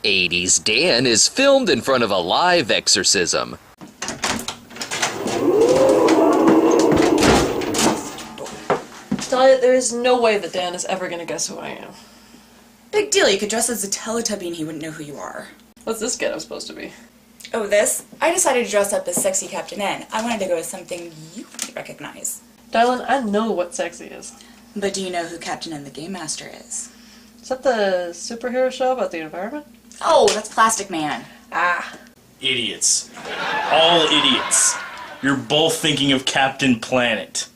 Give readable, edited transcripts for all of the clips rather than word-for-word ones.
80's Dan is filmed in front of a live exorcism. Talia, there is no way that Dan is ever gonna guess who I am. Big deal, you could dress as a Teletubby and he wouldn't know who you are. What's this getup supposed to be? Oh, this? I decided to dress up as Sexy Captain N. I wanted to go with something you would recognize. Dylan, I know what sexy is. But do you know who Captain N the Game Master is? Is that the superhero show about the environment? Oh, that's Plastic Man. Ah. Idiots. All idiots. You're both thinking of Captain Planet.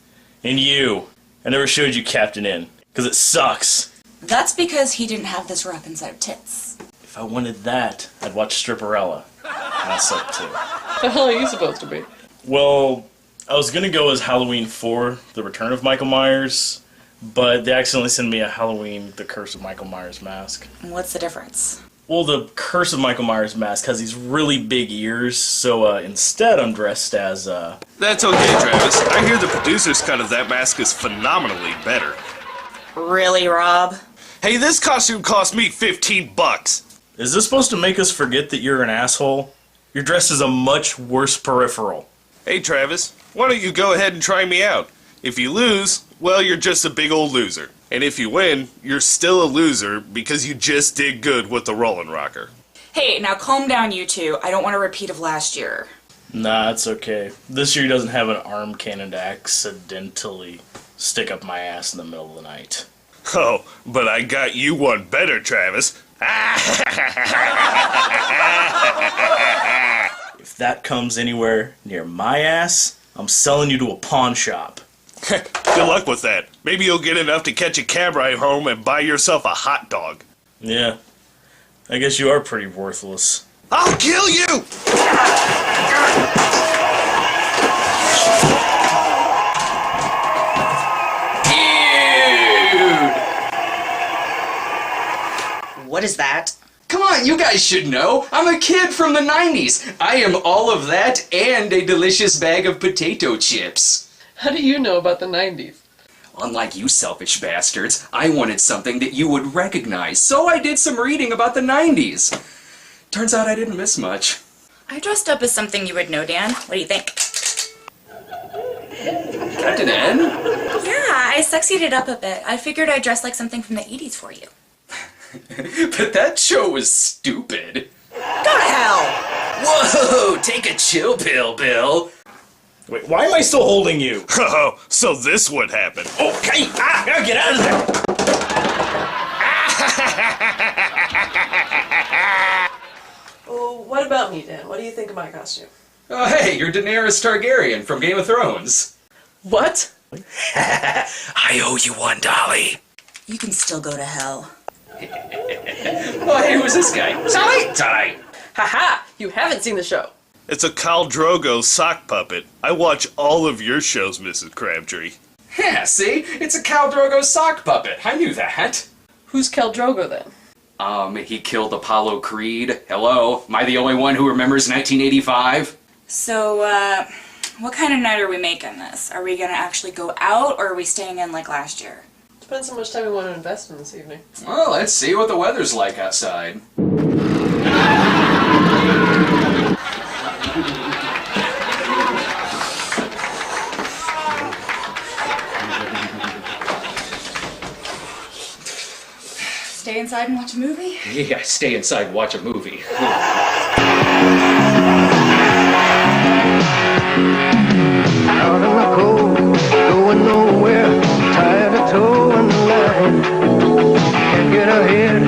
And you. I never showed you Captain N, because it sucks. That's because he didn't have this wrap inside of tits. If I wanted that, I'd watch Stripperella. And that sucked too. What the hell are you supposed to be? Well, I was gonna go as Halloween 4, The Return of Michael Myers, but they accidentally sent me a Halloween, The Curse of Michael Myers mask. What's the difference? Well, the Curse of Michael Myers mask has these really big ears, so instead I'm dressed as, That's okay, Travis. I hear the producer's cut of that mask is phenomenally better. Really, Rob? Hey, this costume cost me $15. Is this supposed to make us forget that you're an asshole? You're dressed as a much worse peripheral. Hey, Travis, why don't you go ahead and try me out? If you lose, well, you're just a big old loser. And if you win, you're still a loser because you just did good with the Rollin' Rocker. Hey, now calm down, you two. I don't want a repeat of last year. Nah, it's okay. This year doesn't have an arm cannon to accidentally stick up my ass in the middle of the night. Oh, but I got you one better, Travis. If that comes anywhere near my ass, I'm selling you to a pawn shop. Good luck with that. Maybe you'll get enough to catch a cab ride home and buy yourself a hot dog. Yeah, I guess you are pretty worthless. I'll kill you! What is that? Come on, you guys should know. I'm a kid from the 90s. I am all of that and a delicious bag of potato chips. How do you know about the 90s? Unlike you selfish bastards, I wanted something that you would recognize, so I did some reading about the 90s. Turns out I didn't miss much. I dressed up as something you would know, Dan. What do you think? Captain N? Yeah, I sexied it up a bit. I figured I'd dress like something from the 80s for you. But that show was stupid. Go to hell! Whoa, take a chill pill, Bill. Wait, why am I still holding you? Oh, so this would happen. Okay, get out of there! Oh, what about me, Dan? What do you think of my costume? Oh, hey, you're Daenerys Targaryen from Game of Thrones. What? I owe you one, Dolly. You can still go to hell. Oh, hey, who's this guy? Dolly! Haha! You haven't seen the show. It's a Khal Drogo sock puppet. I watch all of your shows, Mrs. Crabtree. Yeah, see? It's a Khal Drogo sock puppet. I knew that. Who's Khal Drogo then? He killed Apollo Creed. Hello? Am I the only one who remembers 1985? So, what kind of night are we making this? Are we gonna actually go out, or are we staying in like last year? Depends how much time we want to invest in this evening. Well, let's see what the weather's like outside. Stay inside and watch a movie? Yeah, stay inside and watch a movie. Out in the cold, going nowhere, tired of towing the line. Can't get ahead,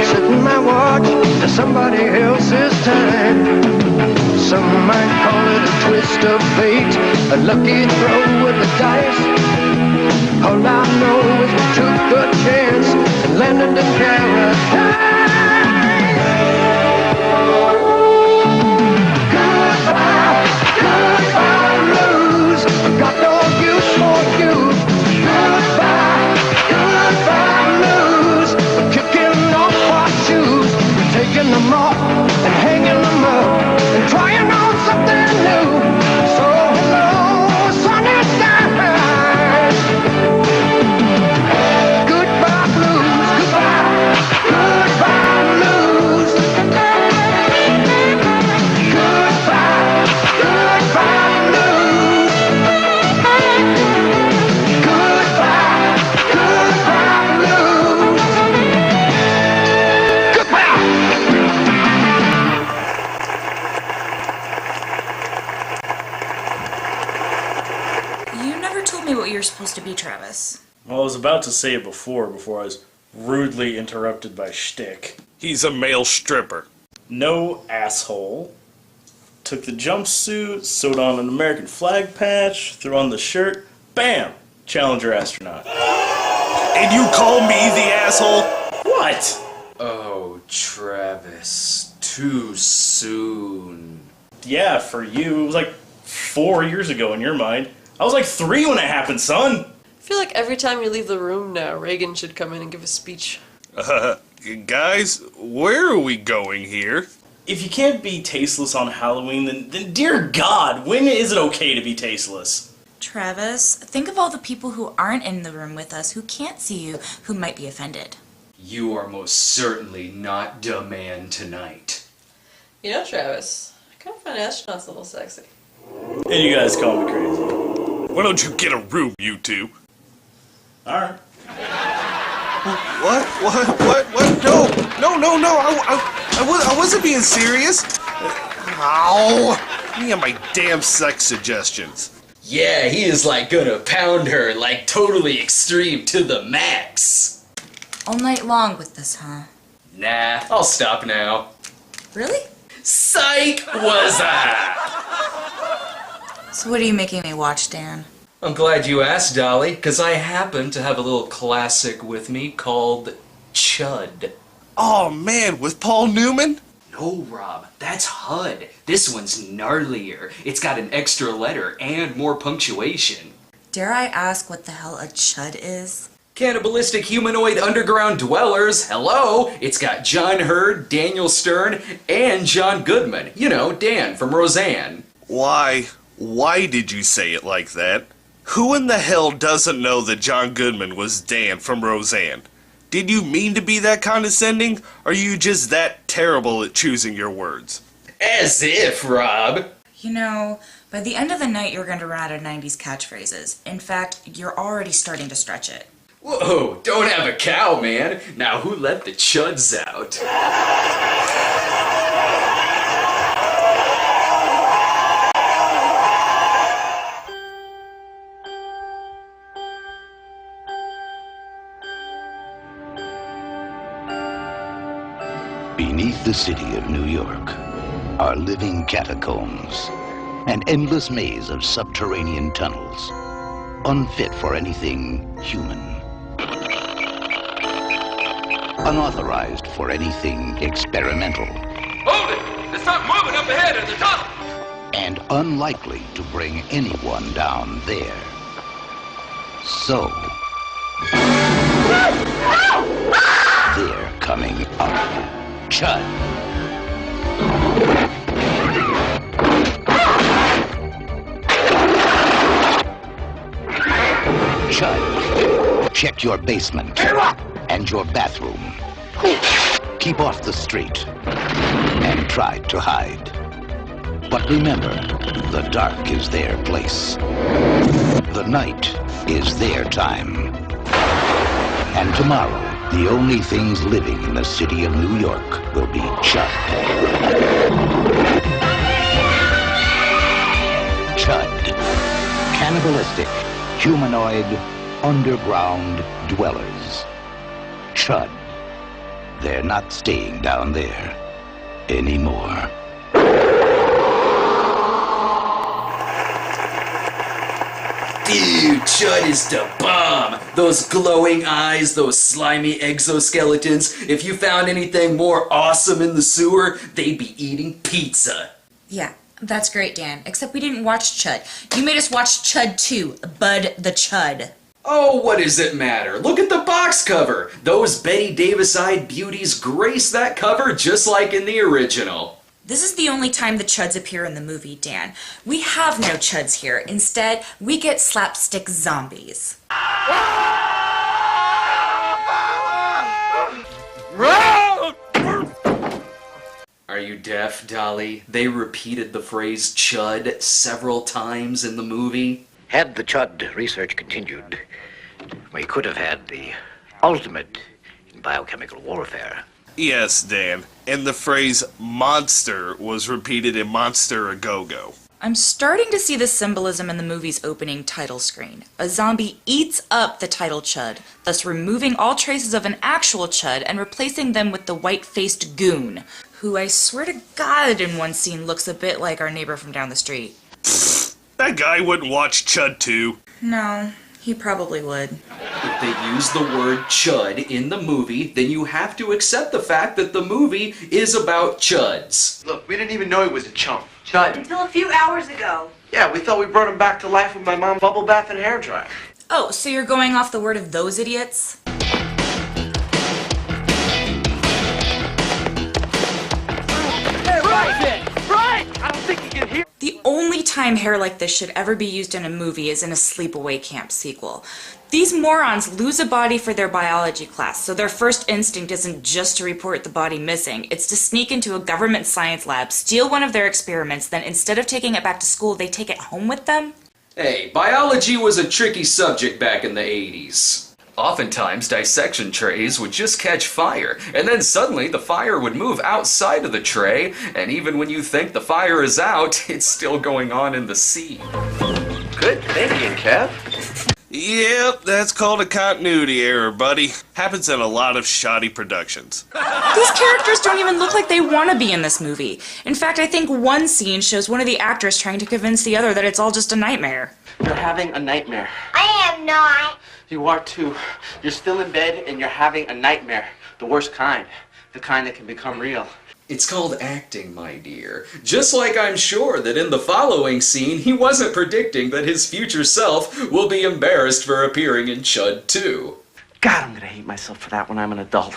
setting my watch to somebody else's time. Some might call it a twist of fate, a lucky throw with the dice. All I know is we took a chance and landed in paradise. Goodbye, goodbye, blues. Got no use for you. Goodbye, goodbye, blues. Kicking off our shoes, taking them off and hanging them up and trying on something new. So hello, sunny skies. Goodbye, blues. Goodbye, goodbye, blues. Travis? Well, I was about to say it before I was rudely interrupted by Shtick. He's a male stripper. No asshole. Took the jumpsuit, sewed on an American flag patch, threw on the shirt, bam! Challenger astronaut. And you call me the asshole? What? Oh, Travis. Too soon. Yeah, for you. It was like 4 years ago in your mind. I was like 3 when it happened, son! I feel like every time you leave the room now, Reagan should come in and give a speech. Guys, where are we going here? If you can't be tasteless on Halloween, then dear God, when is it okay to be tasteless? Travis, think of all the people who aren't in the room with us, who can't see you, who might be offended. You are most certainly not the man tonight. You know, Travis, I kind of find astronauts a little sexy. And you guys call me crazy. Why don't you get a room, you two? Alright. What? No, I wasn't being serious. Ow! Me and my damn sex suggestions. Yeah, he is like gonna pound her like totally extreme to the max. All night long with this, huh? Nah, I'll stop now. Really? Psych was I? So what are you making me watch, Dan? I'm glad you asked, Dolly, because I happen to have a little classic with me called Chud. Oh man, with Paul Newman? No, Rob, that's HUD. This one's gnarlier. It's got an extra letter and more punctuation. Dare I ask what the hell a chud is? Cannibalistic humanoid underground dwellers. Hello! It's got John Hurd, Daniel Stern, and John Goodman. You know, Dan from Roseanne. Why did you say it like that? Who in the hell doesn't know that John Goodman was Dan from Roseanne? Did you mean to be that condescending, or are you just that terrible at choosing your words? As if, Rob. You know, by the end of the night you're going to run out of 90s catchphrases. In fact, you're already starting to stretch it. Whoa, don't have a cow, man. Now who let the chuds out? Beneath the city of New York are living catacombs, an endless maze of subterranean tunnels, unfit for anything human, unauthorized for anything experimental. Hold it! There's something moving up ahead at the top! And unlikely to bring anyone down there. So, they're coming up. Chud. Chud, check your basement and your bathroom. Keep off the street and try to hide. But remember, the dark is their place. The night is their time. And tomorrow, the only things living in the city of New York will be Chud. Chud. Cannibalistic, humanoid, underground dwellers. Chud. They're not staying down there anymore. Dude, Chud is the bomb! Those glowing eyes, those slimy exoskeletons. If you found anything more awesome in the sewer, they'd be eating pizza. Yeah, that's great, Dan. Except we didn't watch Chud. You made us watch Chud 2, Bud the Chud. Oh, what does it matter? Look at the box cover! Those Betty Davis-eyed beauties grace that cover just like in the original. This is the only time the Chuds appear in the movie, Dan. We have no Chuds here. Instead, we get slapstick zombies. Are you deaf, Dolly? They repeated the phrase Chud several times in the movie. Had the Chud research continued, we could have had the ultimate in biochemical warfare. Yes, Dan. And the phrase monster was repeated in Monster A Go-Go. I'm starting to see the symbolism in the movie's opening title screen. A zombie eats up the title Chud, thus removing all traces of an actual Chud and replacing them with the white-faced goon, who I swear to God in one scene looks a bit like our neighbor from down the street. That guy wouldn't watch Chud 2. No, he probably would. If they use the word Chud in the movie, then you have to accept the fact that the movie is about Chuds. Look, we didn't even know he was a chump. Chud. Until a few hours ago. Yeah, we thought we brought him back to life with my mom bubble bath and hair dryer. Oh, so you're going off the word of those idiots? The only time hair like this should ever be used in a movie is in a sleepaway camp sequel. These morons lose a body for their biology class, so their first instinct isn't just to report the body missing, it's to sneak into a government science lab, steal one of their experiments, then instead of taking it back to school, they take it home with them? Hey, biology was a tricky subject back in the 80s. Oftentimes, dissection trays would just catch fire, and then suddenly the fire would move outside of the tray, and even when you think the fire is out, it's still going on in the scene. Good thinking, Kev. Yep, that's called a continuity error, buddy. Happens in a lot of shoddy productions. These characters don't even look like they want to be in this movie. In fact, I think one scene shows one of the actors trying to convince the other that it's all just a nightmare. You're having a nightmare. I am not. You are too. You're still in bed and you're having a nightmare. The worst kind. The kind that can become real. It's called acting, my dear. Just like I'm sure that in the following scene, he wasn't predicting that his future self will be embarrassed for appearing in Chud 2. God, I'm gonna hate myself for that when I'm an adult.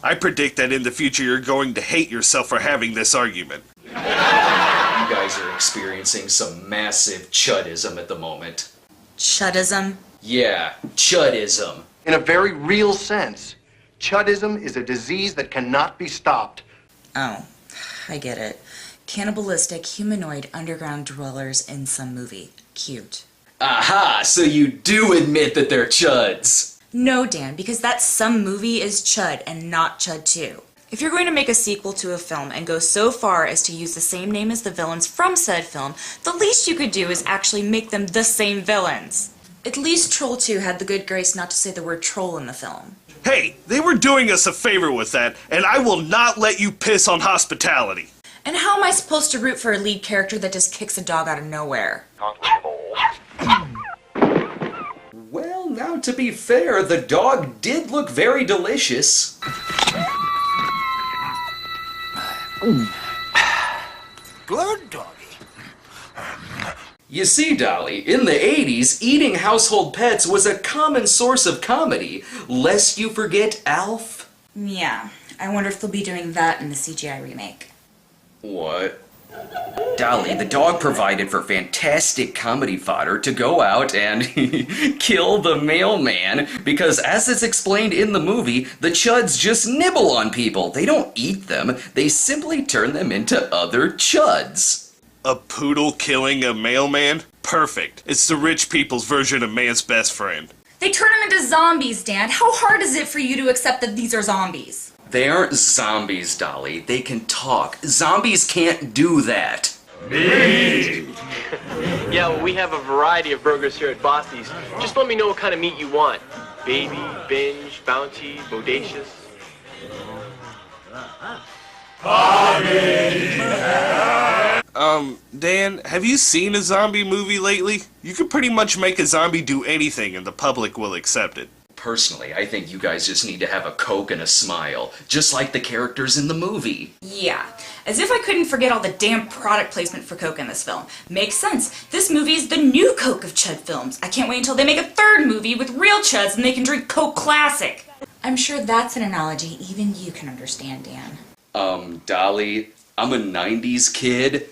I predict that in the future you're going to hate yourself for having this argument. You guys are experiencing some massive Chudism at the moment. Chudism? Yeah, Chudism. In a very real sense, Chudism is a disease that cannot be stopped. Oh, I get it. Cannibalistic, humanoid, underground dwellers in some movie. Cute. Aha, so you do admit that they're Chuds. No, Dan, because that some movie is Chud and not Chud 2. If you're going to make a sequel to a film and go so far as to use the same name as the villains from said film, the least you could do is actually make them the same villains. At least Troll 2 had the good grace not to say the word troll in the film. Hey, they were doing us a favor with that, and I will not let you piss on hospitality. And how am I supposed to root for a lead character that just kicks a dog out of nowhere? Well, now to be fair, the dog did look very delicious. Good doggy. You see, Dolly, in the 80s, eating household pets was a common source of comedy, lest you forget Alf. Yeah, I wonder if they'll be doing that in the CGI remake. What? Dolly, the dog provided for fantastic comedy fodder to go out and kill the mailman, because as is explained in the movie, the Chuds just nibble on people. They don't eat them, they simply turn them into other Chuds. A poodle killing a mailman? Perfect. It's the rich people's version of man's best friend. They turn them into zombies, Dan. How hard is it for you to accept that these are zombies? They aren't zombies, Dolly. They can talk. Zombies can't do that. Meat! Yeah, well, we have a variety of burgers here at Bossy's. Just let me know what kind of meat you want. Baby, binge, bounty, bodacious. Dan, have you seen a zombie movie lately? You can pretty much make a zombie do anything and the public will accept it. Personally, I think you guys just need to have a Coke and a smile, just like the characters in the movie. Yeah, as if I couldn't forget all the damn product placement for Coke in this film. Makes sense. This movie is the new Coke of Chud films. I can't wait until they make a third movie with real Chuds and they can drink Coke Classic. I'm sure that's an analogy even you can understand, Dan. Dolly, I'm a 90s kid.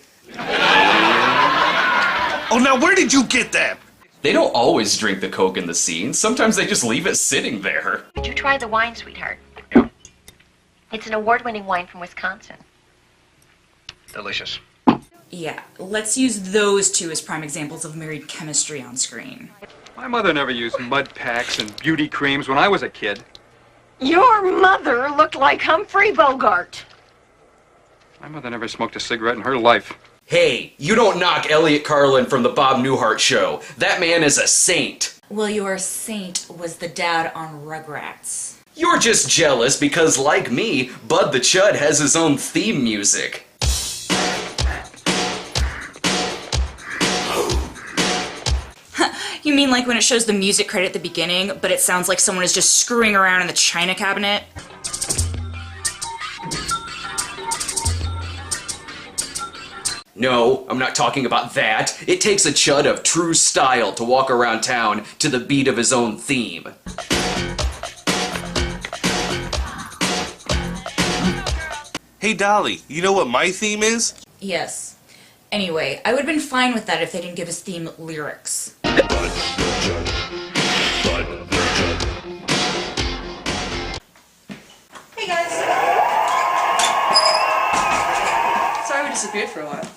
Oh, now where did you get that? They don't always drink the Coke in the scene. Sometimes they just leave it sitting there. Did you try the wine, sweetheart? Yeah. It's an award-winning wine from Wisconsin. Delicious. Yeah, let's use those two as prime examples of married chemistry on screen. My mother never used mud packs and beauty creams when I was a kid. Your mother looked like Humphrey Bogart. My mother never smoked a cigarette in her life. Hey, you don't knock Elliot Carlin from the Bob Newhart Show. That man is a saint. Well, your saint was the dad on Rugrats. You're just jealous because, like me, Bud the Chud has his own theme music. You mean like when it shows the music credit at the beginning, but it sounds like someone is just screwing around in the china cabinet? No, I'm not talking about that. It takes a Chud of true style to walk around town to the beat of his own theme. Hey Dolly, you know what my theme is? Yes. Anyway, I would have been fine with that if they didn't give his theme lyrics. Hey guys. Sorry we disappeared for a while.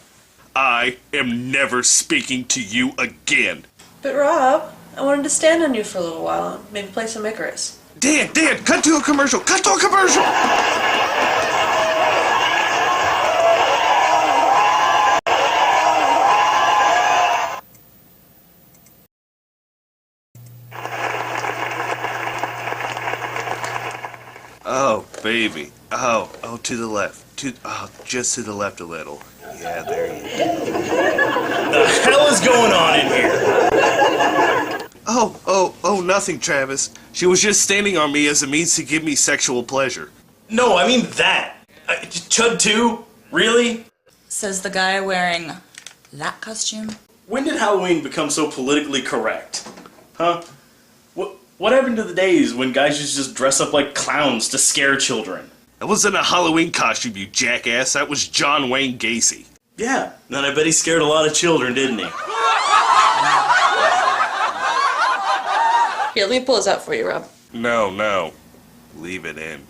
I am never speaking to you again. But Rob, I wanted to stand on you for a little while and maybe play some Icarus. Dan, cut to a commercial! Cut to a commercial! Oh, baby. Oh, to the left. Just to the left a little. Yeah, there you go. The hell is going on in here? Oh, nothing, Travis. She was just standing on me as a means to give me sexual pleasure. No, I mean that. Chud 2? Really? Says the guy wearing that costume. When did Halloween become so politically correct? Huh? What happened to the days when guys used to just dress up like clowns to scare children? That wasn't a Halloween costume, you jackass. That was John Wayne Gacy. Yeah, and I bet he scared a lot of children, didn't he? Here, let me pull this out for you, Rob. No. Leave it in.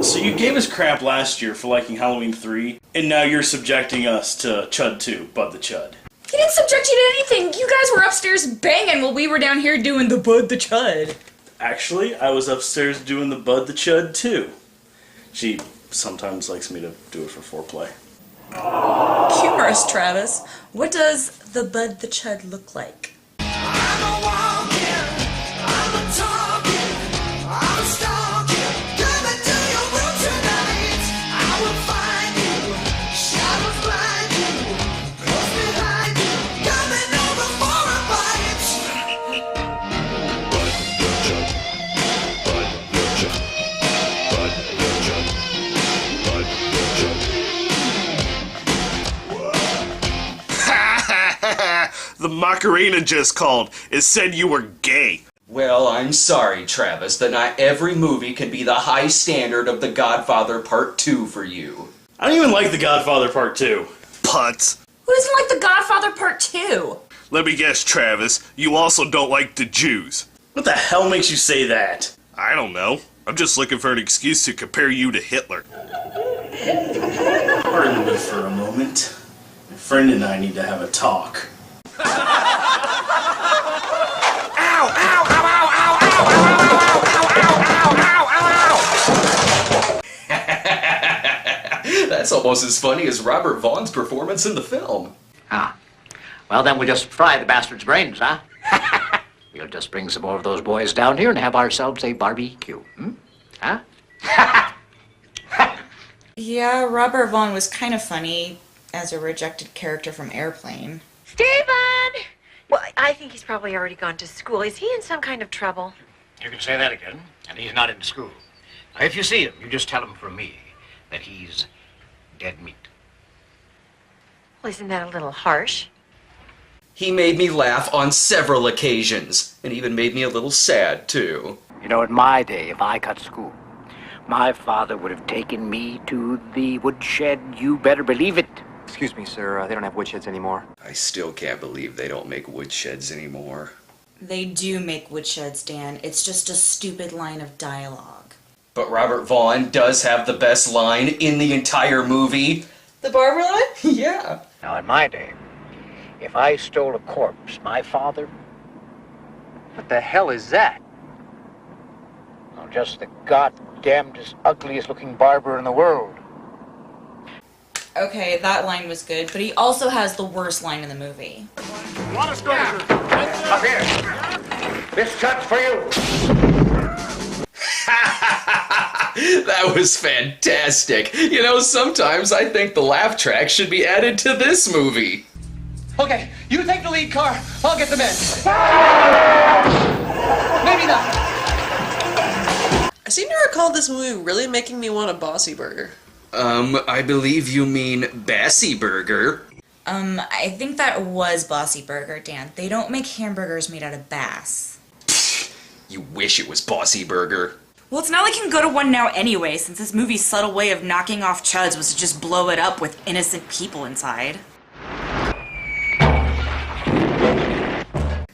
So you gave us crap last year for liking Halloween 3, and now you're subjecting us to Chud 2, Bud the Chud. He didn't subject you to anything. You guys were upstairs banging while we were down here doing the Bud the Chud. Actually, I was upstairs doing the Bud the Chud too. She sometimes likes me to do it for foreplay. Humorous, Travis. What does the Bud the Chud look like? The Macarena just called. It said you were gay. Well, I'm sorry, Travis, that not every movie can be the high standard of The Godfather Part 2 for you. I don't even like The Godfather Part 2. Putz. Who doesn't like The Godfather Part 2? Let me guess, Travis, you also don't like the Jews. What the hell makes you say that? I don't know. I'm just looking for an excuse to compare you to Hitler. Pardon me for a moment. My friend and I need to have a talk. That's almost as funny as Robert Vaughn's performance in the film. Ah. Well, then we'll just fry the bastard's brains, huh? We'll just bring some more of those boys down here and have ourselves a barbecue. Huh? Yeah, Robert Vaughn was kind of funny as a rejected character from Airplane. Stephen! Well, I think he's probably already gone to school. Is he in some kind of trouble? You can say that again, and he's not in school. Now, if you see him, you just tell him from me that he's dead meat. Well, isn't that a little harsh? He made me laugh on several occasions, and even made me a little sad, too. You know, in my day, if I cut school, my father would have taken me to the woodshed. You better believe it. Excuse me, sir. They don't have woodsheds anymore. I still can't believe they don't make woodsheds anymore. They do make woodsheds, Dan. It's just a stupid line of dialogue. But Robert Vaughn does have the best line in the entire movie. The barber line? Yeah. Now, in my day, if I stole a corpse, my father... What the hell is that? Well, just the goddamnedest, ugliest looking barber in the world. Okay, that line was good, but he also has the worst line in the movie. What a stranger! Up here! This Chud's for you! That was fantastic. You know, sometimes I think the laugh track should be added to this movie. Okay, you take the lead car. I'll get the men. Maybe not. I seem to recall this movie really making me want a Bossy Burger. I believe you mean Bassy Burger. I think that was Bossy Burger, Dan. They don't make hamburgers made out of bass. You wish it was Bossy Burger. Well, it's not like you can go to one now anyway, since this movie's subtle way of knocking off Chuds was to just blow it up with innocent people inside.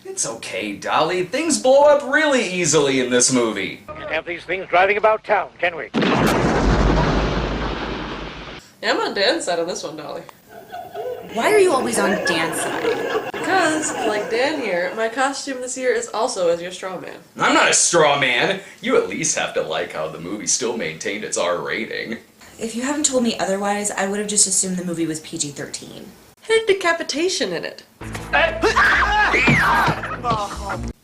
It's okay, Dolly. Things blow up really easily in this movie. Can't have these things driving about town, can we? Yeah, I'm on Dan's side on this one, Dolly. Why are you always on Dan's side? Because, like Dan here, my costume this year is also as your straw man. I'm not a straw man. You at least have to like how the movie still maintained its R rating. If you haven't told me otherwise, I would have just assumed the movie was PG-13. Had a decapitation in it.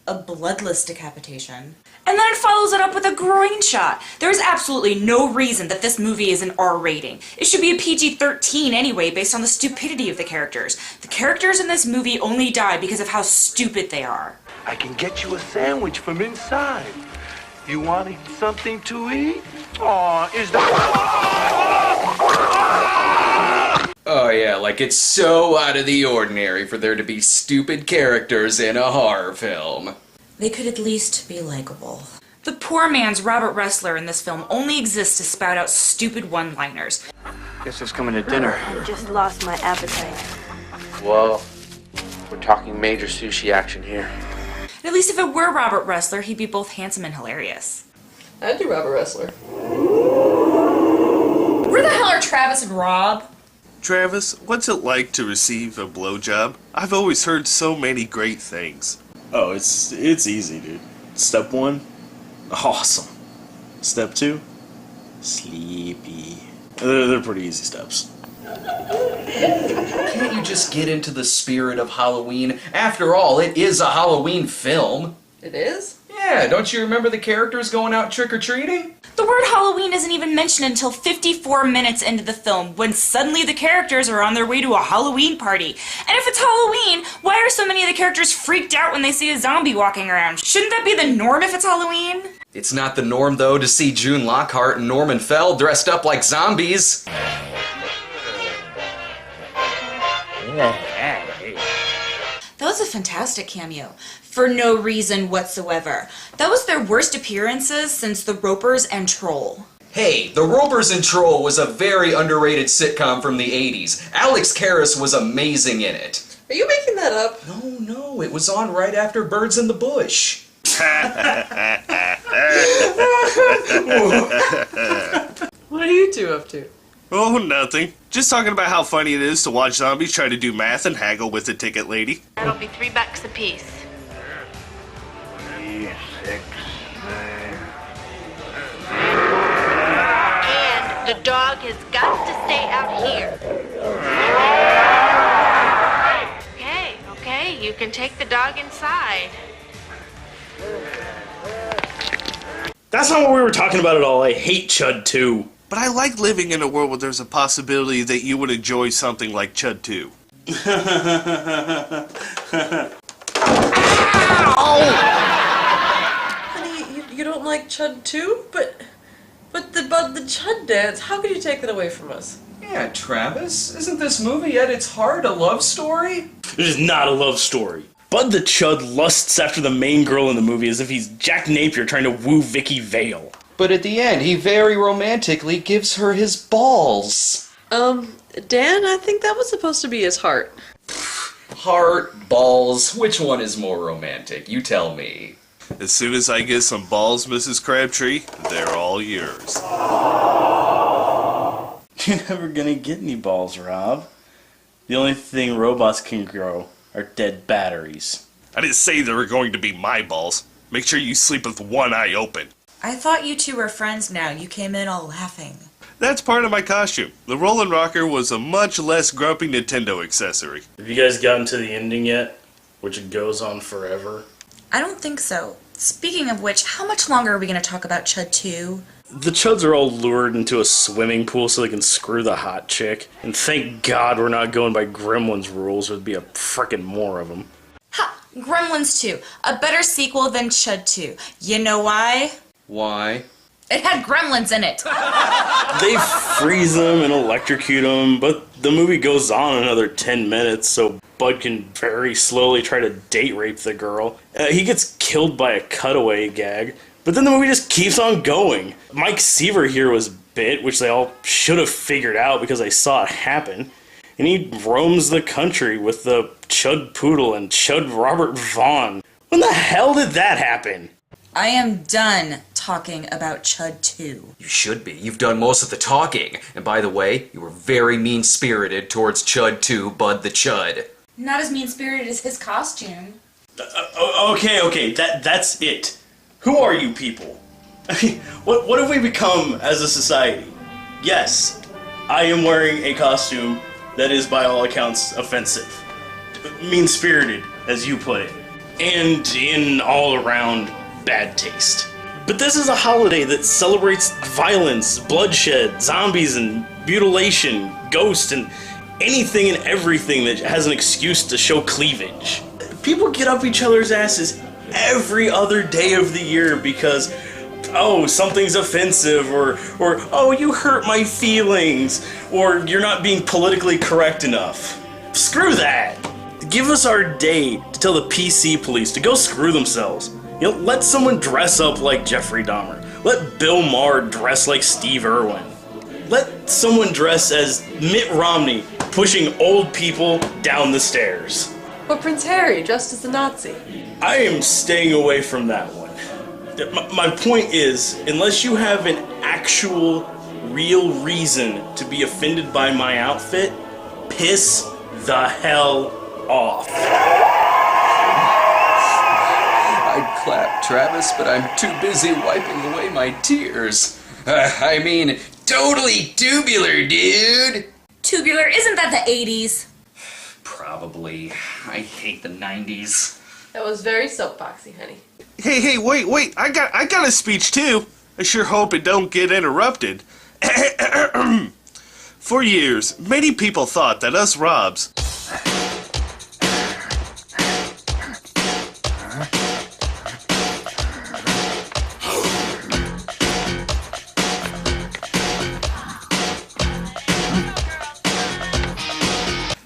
A bloodless decapitation. And then it follows it up with a groin shot. There is absolutely no reason that this movie is an R rating. It should be a PG-13 anyway, based on the stupidity of the characters. The characters in this movie only die because of how stupid they are. I can get you a sandwich from inside. You wanting something to eat? Aw, is that... Oh yeah, like it's so out of the ordinary for there to be stupid characters in a horror film. They could at least be likable. The poor man's Robert Ressler in this film only exists to spout out stupid one-liners. Guess who's coming to dinner? I just lost my appetite. Whoa. We're talking major sushi action here. And at least if it were Robert Ressler, he'd be both handsome and hilarious. I'd do Robert Ressler. Where the hell are Travis and Rob? Travis, what's it like to receive a blowjob? I've always heard so many great things. Oh, it's easy, dude. Step 1, awesome. Step 2, sleepy. They're pretty easy steps. Can't you just get into the spirit of Halloween? After all, it is a Halloween film. It is? Yeah, don't you remember the characters going out trick-or-treating? The word Halloween isn't even mentioned until 54 minutes into the film, when suddenly the characters are on their way to a Halloween party. And if it's Halloween, why are so many of the characters freaked out when they see a zombie walking around? Shouldn't that be the norm if it's Halloween? It's not the norm, though, to see June Lockhart and Norman Fell dressed up like zombies. That was a fantastic cameo. For no reason whatsoever. That was their worst appearances since The Ropers and Troll. Hey, The Ropers and Troll was a very underrated sitcom from the 80s. Alex Karras was amazing in it. Are you making that up? No, it was on right after Birds in the Bush. What are you two up to? Oh, nothing. Just talking about how funny it is to watch zombies try to do math and haggle with the ticket lady. That'll be $3 a piece. 3, 6, 9... And the dog has got to stay out here. Okay, you can take the dog inside. That's not what we were talking about at all. I hate Chud 2. But I like living in a world where there's a possibility that you would enjoy something like Chud 2. Honey, you don't like Chud too? But the Chud dance, how could you take that away from us? Yeah, Travis, isn't this movie at its heart a love story? It is not a love story. Bud the Chud lusts after the main girl in the movie as if he's Jack Napier trying to woo Vicky Vale. But at the end, he very romantically gives her his balls. Dan, I think that was supposed to be his heart. Heart, balls, which one is more romantic? You tell me. As soon as I get some balls, Mrs. Crabtree, they're all yours. You're never gonna get any balls, Rob. The only thing robots can grow are dead batteries. I didn't say they were going to be my balls. Make sure you sleep with one eye open. I thought you two were friends now. You came in all laughing. That's part of my costume. The Rollin' Rocker was a much less grumpy Nintendo accessory. Have you guys gotten to the ending yet? Which goes on forever? I don't think so. Speaking of which, how much longer are we going to talk about Chud 2? The Chuds are all lured into a swimming pool so they can screw the hot chick. And thank God we're not going by Gremlins rules, or there'd be a frickin' more of them. Ha! Gremlins 2. A better sequel than Chud 2. You know why? Why? It had gremlins in it. They freeze them and electrocute them, but the movie goes on another 10 minutes, so Bud can very slowly try to date rape the girl. He gets killed by a cutaway gag, but then the movie just keeps on going. Mike Seaver here was bit, which they all should have figured out because they saw it happen. And he roams the country with the Chud Poodle and Chud Robert Vaughn. When the hell did that happen? I am done talking about Chud 2. You should be. You've done most of the talking. And by the way, you were very mean-spirited towards Chud 2, Bud the Chud. Not as mean-spirited as his costume. Okay, that's it. Who are you people? I mean, what have we become as a society? Yes, I am wearing a costume that is by all accounts offensive. Mean-spirited, as you put it. And in all-around bad taste. But this is a holiday that celebrates violence, bloodshed, zombies, and mutilation, ghosts, and anything and everything that has an excuse to show cleavage. People get up each other's asses every other day of the year because, oh, something's offensive, or oh, you hurt my feelings, or you're not being politically correct enough. Screw that! Give us our day to tell the PC police to go screw themselves. You know, let someone dress up like Jeffrey Dahmer. Let Bill Maher dress like Steve Irwin. Let someone dress as Mitt Romney pushing old people down the stairs. But Prince Harry dressed as a Nazi. I am staying away from that one. My point is, unless you have an actual, real reason to be offended by my outfit, piss the hell off. I'd clap, Travis, but I'm too busy wiping away my tears. I mean, totally tubular, dude! Tubular, isn't that the 80s? Probably. I hate the 90s. That was very soapboxy, honey. Hey, wait, I got a speech too. I sure hope it don't get interrupted. For years, many people thought that us Robs...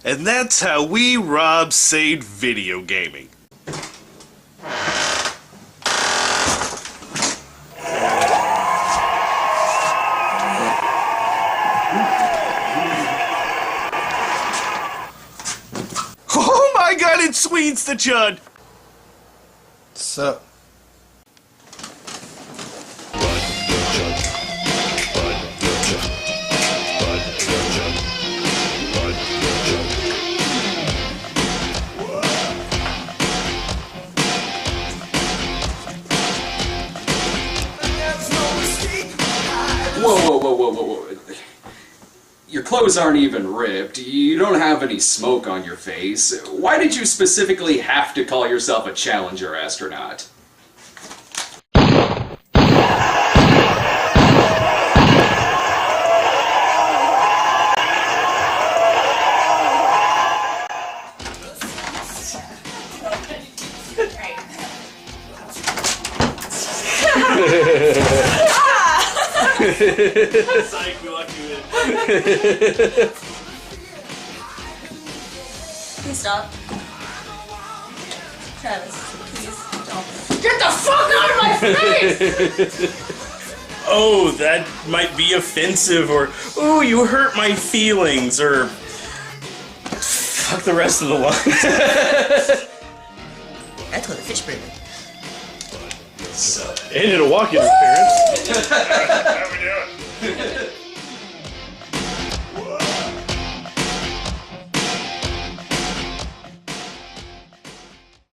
And that's how we Robs saved video gaming. Oh my God, it's Sweets the Chud! Sup? Whoa. Your clothes aren't even ripped. You don't have any smoke on your face. Why did you specifically have to call yourself a Challenger astronaut? Psych, we locked you in. Please stop. Travis, please don't. Get the fuck out of my face! Oh, that might be offensive, or, oh, you hurt my feelings, or, fuck the rest of the line. That's what a fish burger. Ended a walk-in appearance. How we doing?